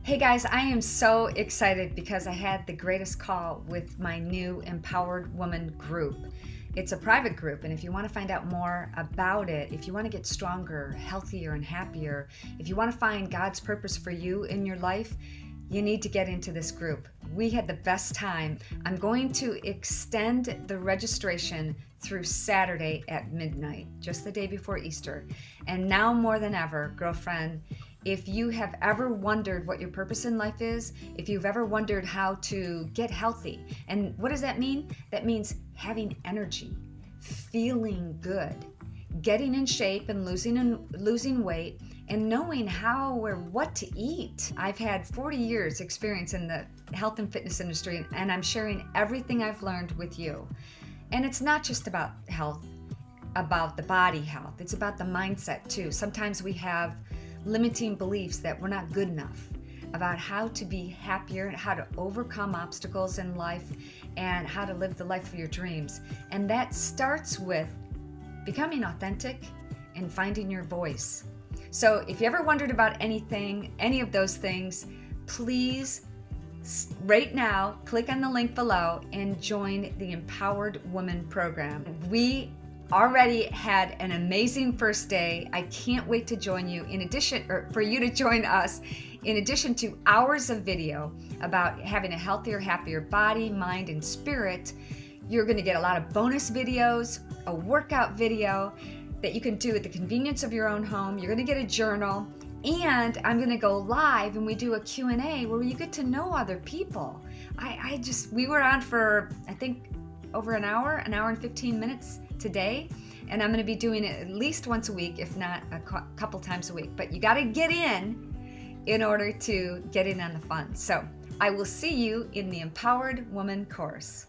Hey guys, I am so excited because I had the greatest call with my new Empowered Woman group. It's a private group, and if you want to find out more about it, if you want to get stronger, healthier, and happier, if you want to find God's purpose for you in your life, you need to get into this group. We had the best time. I'm going to extend the registration through Saturday at midnight, just the day before Easter. And now more than ever, girlfriend, if you have ever wondered what your purpose in life is, if you've ever wondered how to get healthy, and what does that mean? That means having energy, feeling good, getting in shape and losing weight, and knowing how or what to eat. I've had 40 years experience in the health and fitness industry, and I'm sharing everything I've learned with you. And it's not just about health, about the body health. It's about the mindset too. Sometimes we have limiting beliefs that we're not good enough, about how to be happier, how to overcome obstacles in life, and how to live the life of your dreams. And that starts with becoming authentic and finding your voice. So if you ever wondered about anything, any of those things, please right now click on the link below and join the Empowered Woman program. We already had an amazing first day. I can't wait to join you for you to join us. In addition to hours of video about having a healthier, happier body, mind, and spirit, you're going to get a lot of bonus videos, a workout video that you can do at the convenience of your own home. You're going to get a journal, and I'm going to go live and we do a Q&A where you get to know other people. We were on for, I think, over an hour and 15 minutes today, and I'm going to be doing it at least once a week, if not a couple times a week. But you got to get in order to get in on the fun. So I will see you in the Empowered Woman course.